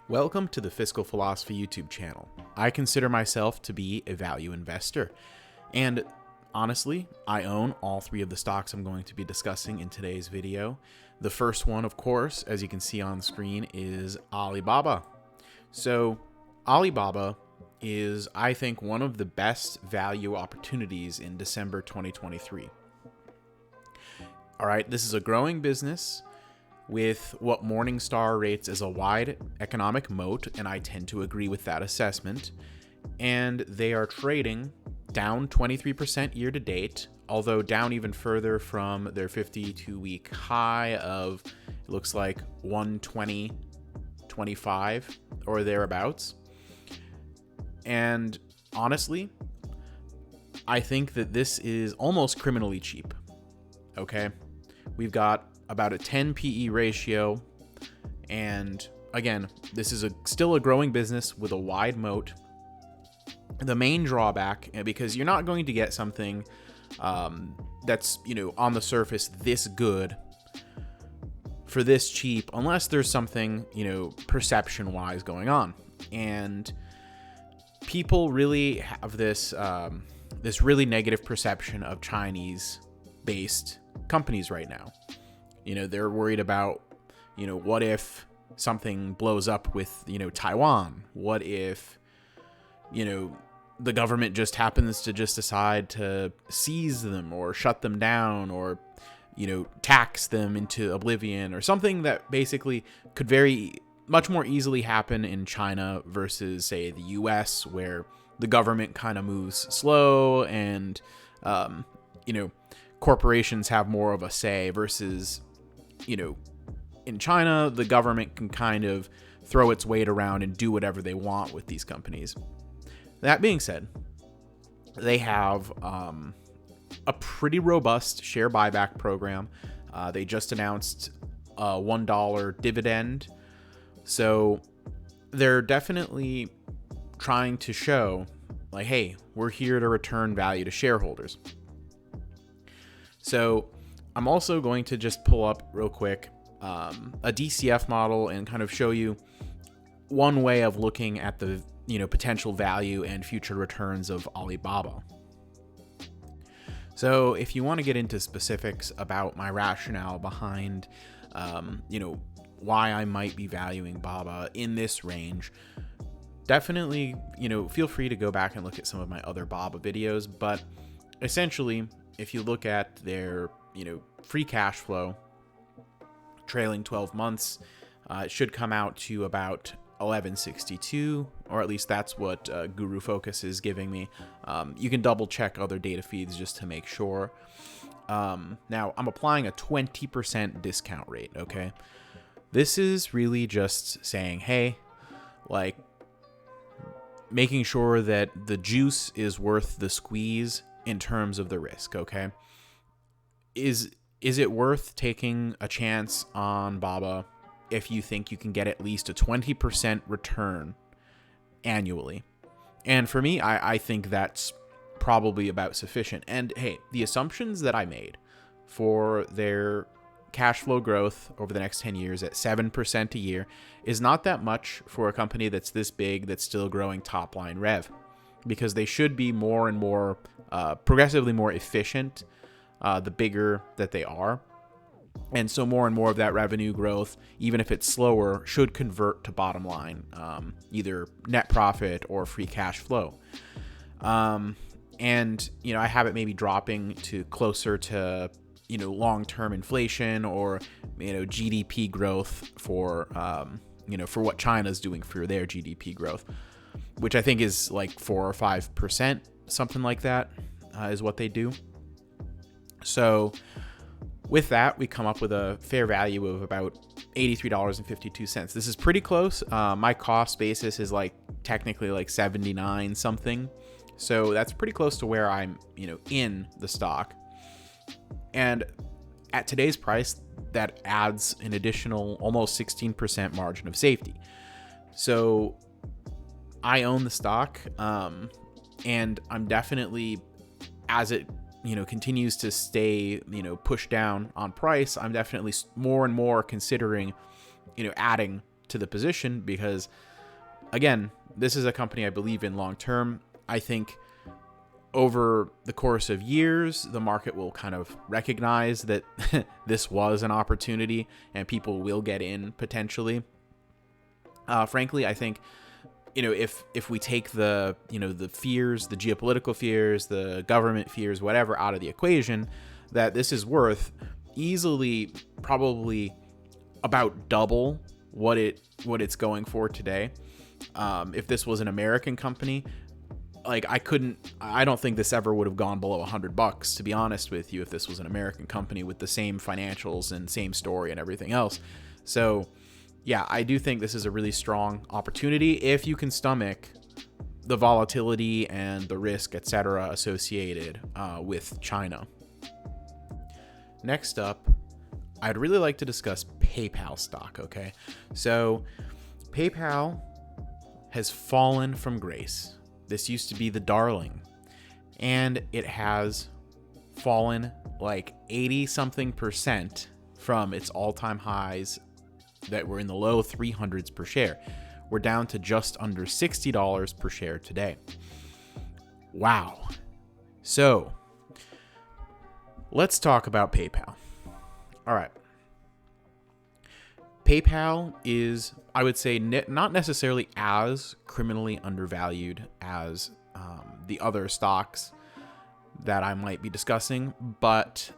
Welcome to the Fiscal Philosophy YouTube channel. I consider myself to be a value investor, and honestly, I own all three of the stocks I'm going to be discussing in today's video. The first one, of course, as you can see on screen, is Alibaba. So Alibaba is, I think, one of the best value opportunities in December 2023. All right, this is a growing business with what Morningstar rates as a wide economic moat, and I tend to agree with that assessment. And they are trading down 23% year to date, although down even further from their 52-week high of, it looks like 120.25 or thereabouts. And honestly, I think that this is almost criminally cheap. Okay? We've got about a 10 PE ratio, and again, this is still a growing business with a wide moat. The main drawback, because you're not going to get something that's, on the surface this good for this cheap unless there's something, perception-wise going on. And people really have this really negative perception of Chinese-based companies right now. They're worried about, what if something blows up with, Taiwan? What if, the government just happens to just decide to seize them or shut them down or, tax them into oblivion, or something that basically could very much more easily happen in China versus, say, the US, where the government kind of moves slow and, corporations have more of a say versus, in China, the government can kind of throw its weight around and do whatever they want with these companies. That being said, they have a pretty robust share buyback program. They just announced a $1 dividend. So they're definitely trying to show, like, hey, we're here to return value to shareholders. So I'm also going to just pull up real quick a DCF model and kind of show you one way of looking at the potential value and future returns of Alibaba. So if you want to get into specifics about my rationale behind why I might be valuing Baba in this range, definitely feel free to go back and look at some of my other Baba videos. But essentially, if you look at their free cash flow trailing 12 months, it should come out to about 1162, or at least that's what Guru Focus is giving me. You can double check other data feeds just to make sure. Now, I'm applying a 20% discount rate, okay? This is really just saying, hey, like, making sure that the juice is worth the squeeze in terms of the risk, okay? Is it worth taking a chance on Baba if you think you can get at least a 20% return annually? And for me, I think that's probably about sufficient. And hey, the assumptions that I made for their cash flow growth over the next 10 years at 7% a year is not that much for a company that's this big, that's still growing top line rev, because they should be more and more progressively more efficient the bigger that they are. And so more and more of that revenue growth, even if it's slower, should convert to bottom line, either net profit or free cash flow. And, I have it maybe dropping to closer to, long-term inflation or, GDP growth for, for what China's doing for their GDP growth, which I think is like 4 or 5%, something like that, is what they do. So with that, we come up with a fair value of about $83.52. This is pretty close. My cost basis is technically 79 something. So that's pretty close to where I'm, in the stock. And at today's price, that adds an additional almost 16% margin of safety. So I own the stock, and I'm definitely, as it continues to stay, pushed down on price, I'm definitely more and more considering, adding to the position because, again, this is a company I believe in long term. I think over the course of years, the market will kind of recognize that this was an opportunity and people will get in potentially. Frankly, I think, if we take the fears, the geopolitical fears, the government fears, whatever out of the equation, that this is worth easily probably about double what it's going for today. If this was an American company, like I don't think this ever would have gone below $100, to be honest with you, if this was an American company with the same financials and same story and everything else. So yeah, I do think this is a really strong opportunity if you can stomach the volatility and the risk, etc., associated with China. Next up, I'd really like to discuss PayPal stock, okay? So PayPal has fallen from grace. This used to be the darling, and it has fallen like 80-something% from its all-time highs that were in the low 300s per share. We're down to just under $60 per share today. Wow. So let's talk about PayPal. All right. PayPal is, I would say, not necessarily as criminally undervalued as the other stocks that I might be discussing, but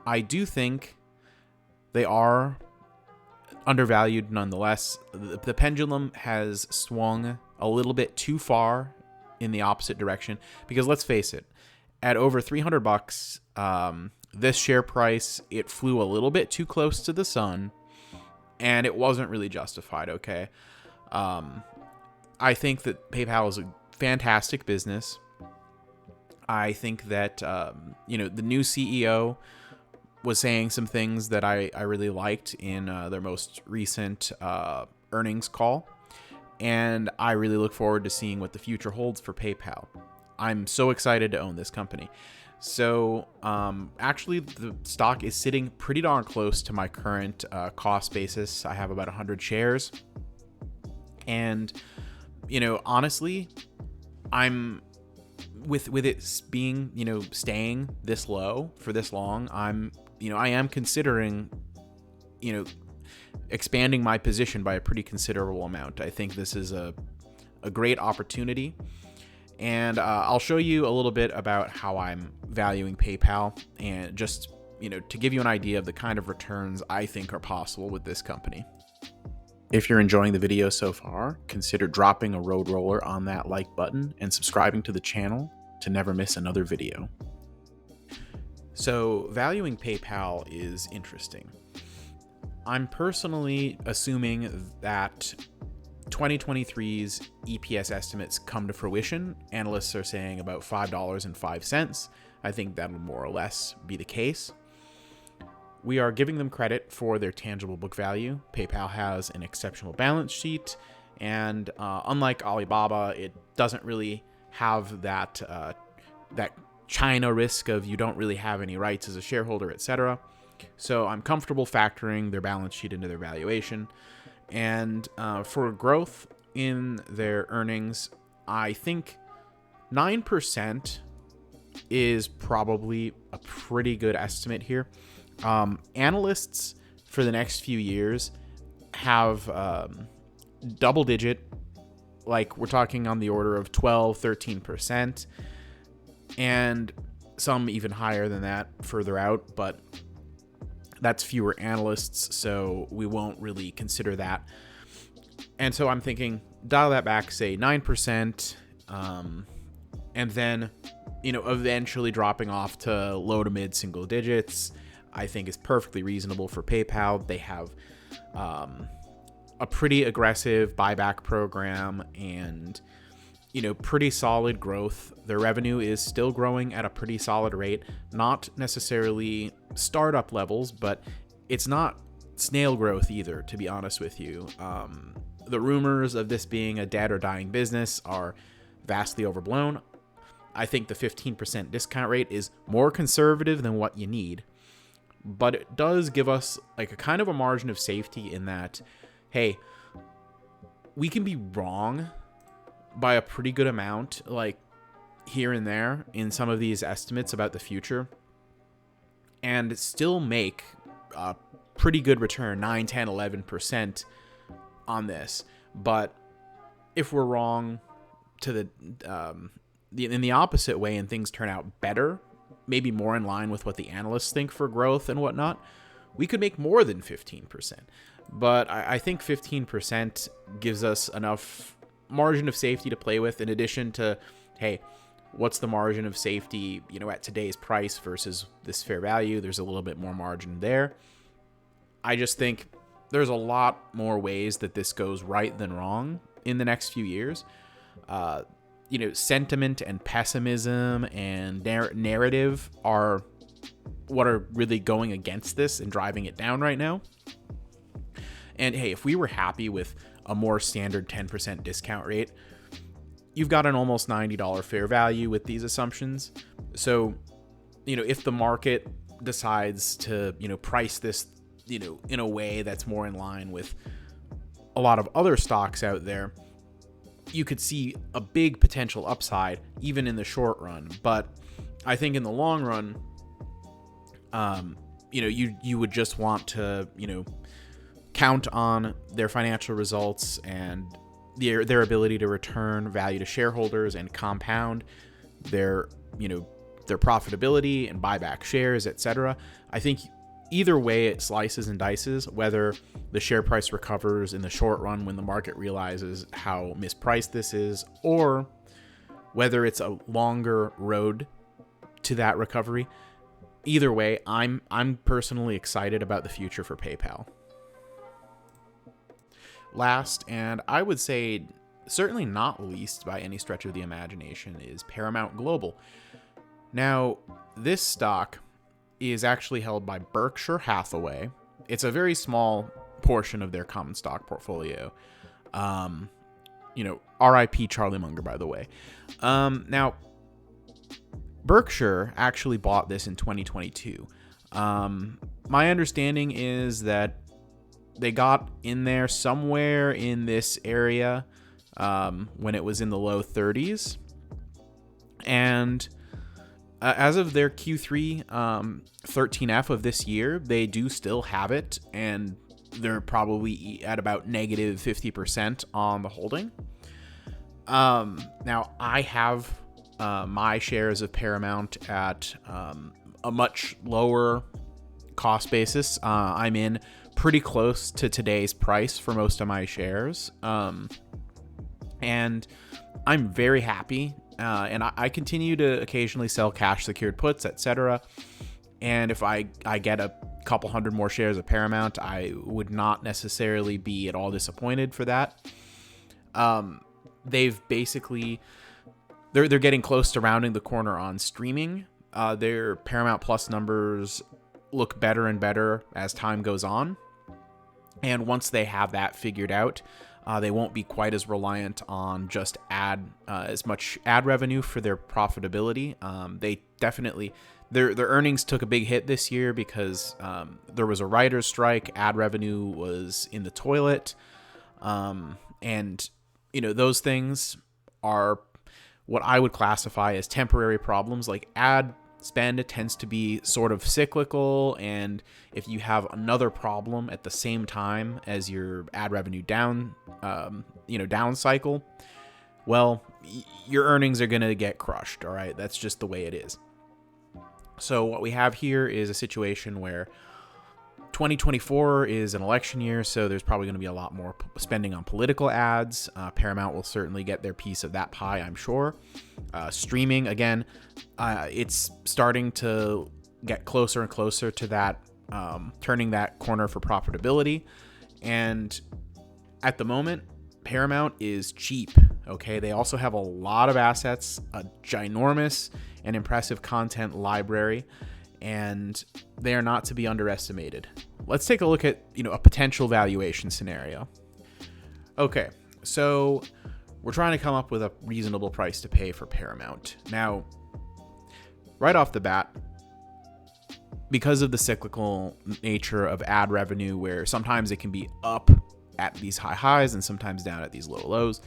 I do think they are undervalued nonetheless. The pendulum has swung a little bit too far in the opposite direction because, let's face it, at over $300, this share price, it flew a little bit too close to the sun. And it wasn't really justified, okay? I think that PayPal is a fantastic business. I think that, the new CEO was saying some things that I really liked in their most recent earnings call. And I really look forward to seeing what the future holds for PayPal. I'm so excited to own this company. So actually, the stock is sitting pretty darn close to my current cost basis. I have about 100 shares. And, honestly, I'm with it being, staying this low for this long, I am considering, expanding my position by a pretty considerable amount. I think this is a great opportunity. And I'll show you a little bit about how I'm valuing PayPal and just, to give you an idea of the kind of returns I think are possible with this company. If you're enjoying the video so far, consider dropping a road roller on that like button and subscribing to the channel to never miss another video. So valuing PayPal is interesting. I'm personally assuming that 2023's EPS estimates come to fruition. Analysts are saying about $5.05. I think that will more or less be the case. We are giving them credit for their tangible book value. PayPal has an exceptional balance sheet, and unlike Alibaba, it doesn't really have that China risk of you don't really have any rights as a shareholder, etc. So I'm comfortable factoring their balance sheet into their valuation. And for growth in their earnings, I think 9% is probably a pretty good estimate here. Analysts for the next few years have double digit, like we're talking on the order of 12, 13%, and some even higher than that further out, but that's fewer analysts, so we won't really consider that. And so I'm thinking, dial that back, say 9%, and then, eventually dropping off to low to mid single digits, I think is perfectly reasonable for PayPal. They have a pretty aggressive buyback program and, pretty solid growth. Their revenue is still growing at a pretty solid rate, not necessarily startup levels, but it's not snail growth either, to be honest with you. The rumors of this being a dead or dying business are vastly overblown. I think the 15% discount rate is more conservative than what you need, but it does give us like a kind of a margin of safety in that, hey, we can be wrong by a pretty good amount, like here and there in some of these estimates about the future, and still make a pretty good return, 9, 10, 11% on this. But if we're wrong to in the opposite way and things turn out better, maybe more in line with what the analysts think for growth and whatnot, we could make more than 15%. But I think 15% gives us enough margin of safety to play with, in addition to, hey, what's the margin of safety, at today's price versus this fair value? There's a little bit more margin there. I just think there's a lot more ways that this goes right than wrong in the next few years. Sentiment and pessimism and narrative are what are really going against this and driving it down right now. And hey, if we were happy with a more standard 10% discount rate, you've got an almost $90 fair value with these assumptions. So, if the market decides to, price this, in a way that's more in line with a lot of other stocks out there, you could see a big potential upside even in the short run. But I think in the long run, you would just want to, count on their financial results and their ability to return value to shareholders and compound their profitability and buy back shares, etc. I think either way it slices and dices, whether the share price recovers in the short run when the market realizes how mispriced this is, or whether it's a longer road to that recovery. Either way, I'm personally excited about the future for PayPal. Last, and I would say certainly not least by any stretch of the imagination, is Paramount Global. Now, this stock is actually held by Berkshire Hathaway. It's a very small portion of their common stock portfolio. R.I.P. Charlie Munger, by the way. Now, Berkshire actually bought this in 2022. My understanding is that they got in there somewhere in this area when it was in the low 30s. And as of their Q3 13F of this year, they do still have it, and they're probably at about negative 50% on the holding. Now, I have my shares of Paramount at a much lower cost basis. I'm in pretty close to today's price for most of my shares. And I'm very happy. And I continue to occasionally sell cash secured puts, etc. And if I get a couple hundred more shares of Paramount, I would not necessarily be at all disappointed for that. They've basically, they're getting close to rounding the corner on streaming. Their Paramount Plus numbers look better and better as time goes on. And once they have that figured out, they won't be quite as reliant on just as much ad revenue for their profitability. They definitely, their earnings took a big hit this year because there was a writer's strike. Ad revenue was in the toilet. And, those things are what I would classify as temporary problems. Like ad spend tends to be sort of cyclical, and if you have another problem at the same time as your ad revenue down cycle, well, your earnings are going to get crushed. All right, that's just the way it is. So what we have here is a situation where 2024 is an election year, so there's probably going to be a lot more spending on political ads. Paramount will certainly get their piece of that pie, I'm sure. Streaming, again, it's starting to get closer and closer to that, turning that corner for profitability. And at the moment, Paramount is cheap, okay? They also have a lot of assets, a ginormous and impressive content library, and they are not to be underestimated. Let's take a look at, a potential valuation scenario. Okay, so we're trying to come up with a reasonable price to pay for Paramount. Now, right off the bat, because of the cyclical nature of ad revenue, where sometimes it can be up at these high highs and sometimes down at these low lows.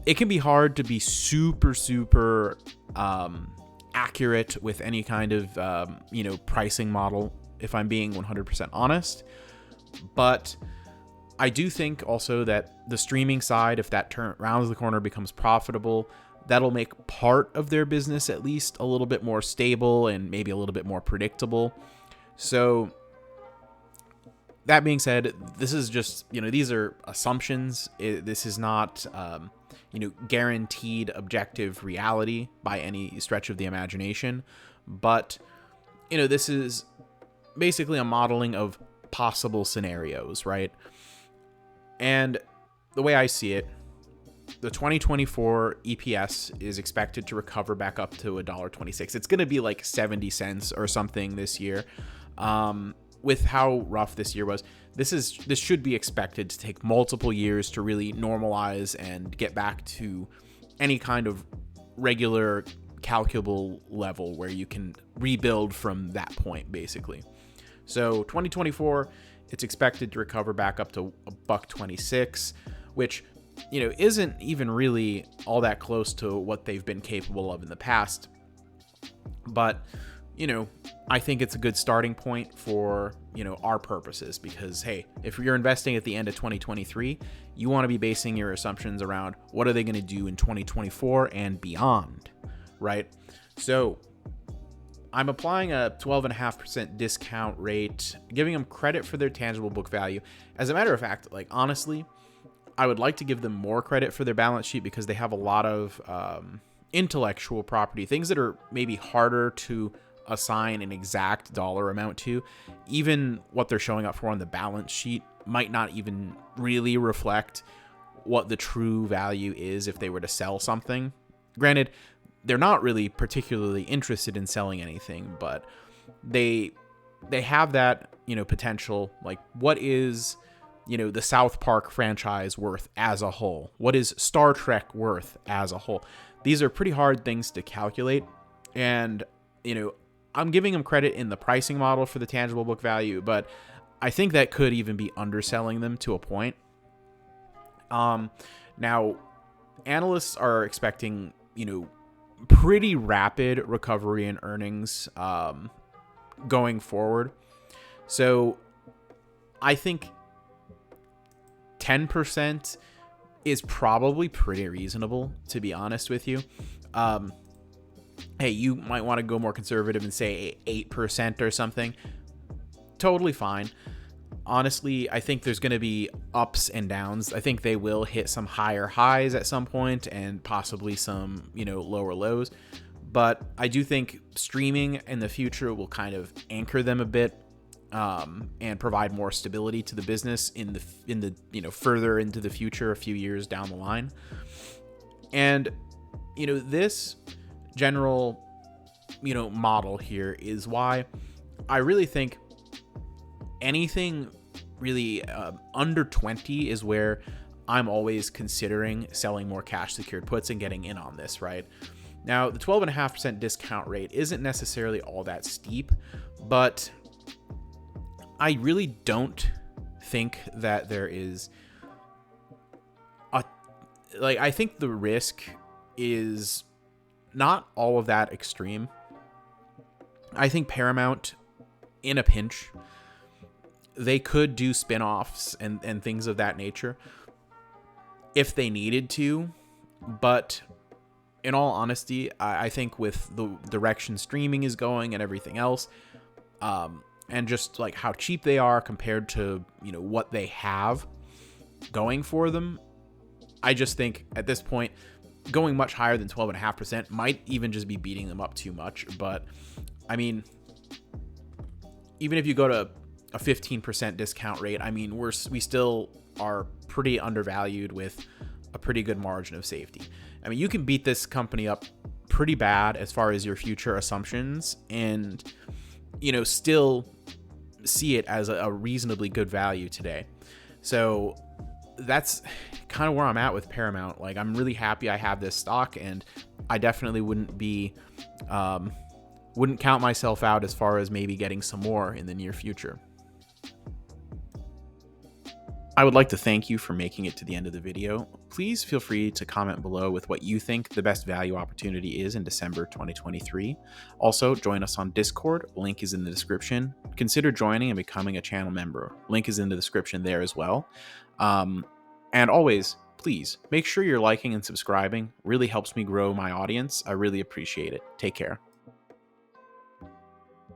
It can be hard to be super accurate with any kind of pricing model, if I'm being 100% honest. But I do think also that the streaming side, if that rounds the corner, becomes profitable, that'll make part of their business at least a little bit more stable and maybe a little bit more predictable. So that being said, this is just, these are assumptions. This is not, guaranteed objective reality by any stretch of the imagination. But, this is basically a modeling of possible scenarios, right? And the way I see it, the 2024 EPS is expected to recover back up to $1.26. It's going to be like 70 cents or something this year. With how rough this year was, this should be expected to take multiple years to really normalize and get back to any kind of regular calculable level where you can rebuild from that point, basically. So 2024, it's expected to recover back up to $1.26, which isn't even really all that close to what they've been capable of in the past. But, I think it's a good starting point for, our purposes, because, hey, if you're investing at the end of 2023, you want to be basing your assumptions around what are they going to do in 2024 and beyond, right? So I'm applying a 12.5% discount rate, giving them credit for their tangible book value. As a matter of fact, honestly, I would like to give them more credit for their balance sheet because they have a lot of intellectual property, things that are maybe harder to assign an exact dollar amount to. Even what they're showing up for on the balance sheet might not even really reflect what the true value is if they were to sell something. Granted, they're not really particularly interested in selling anything, but they have that, potential. Like, what is, the South Park franchise worth as a whole? What is Star Trek worth as a whole? These are pretty hard things to calculate. And, I'm giving them credit in the pricing model for the tangible book value, but I think that could even be underselling them to a point. Now, analysts are expecting, pretty rapid recovery in earnings going forward. So I think 10% is probably pretty reasonable, to be honest with you. Hey, you might want to go more conservative and say 8% or something. Totally fine. Honestly, I think there's going to be ups and downs. I think they will hit some higher highs at some point and possibly some, lower lows. But I do think streaming in the future will kind of anchor them a bit and provide more stability to the business in the further into the future, a few years down the line. And this general model here is why I really think anything really under 20 is where I'm always considering selling more cash secured puts and getting in on this, right? Now, the 12.5% discount rate isn't necessarily all that steep, but I really don't think that there is I think the risk is not all of that extreme. I think Paramount, in a pinch, they could do spin-offs and things of that nature if they needed to. But in all honesty, I think with the direction streaming is going and everything else, and just like how cheap they are compared to, what they have going for them, I just think at this point, going much higher than 12.5% might even just be beating them up too much. But I mean, even if you go to a 15% discount rate, I mean, we still are pretty undervalued with a pretty good margin of safety. I mean, you can beat this company up pretty bad as far as your future assumptions and, still see it as a reasonably good value today. So that's kind of where I'm at with Paramount. Like, I'm really happy I have this stock, and I definitely wouldn't count myself out as far as maybe getting some more in the near future. I would like to thank you for making it to the end of the video. Please feel free to comment below with what you think the best value opportunity is in December 2023. Also, join us on Discord. Link is in the description. Consider joining and becoming a channel member. Link is in the description there as well. And always, please make sure you're liking and subscribing. Really helps me grow my audience. I really appreciate it. Take care.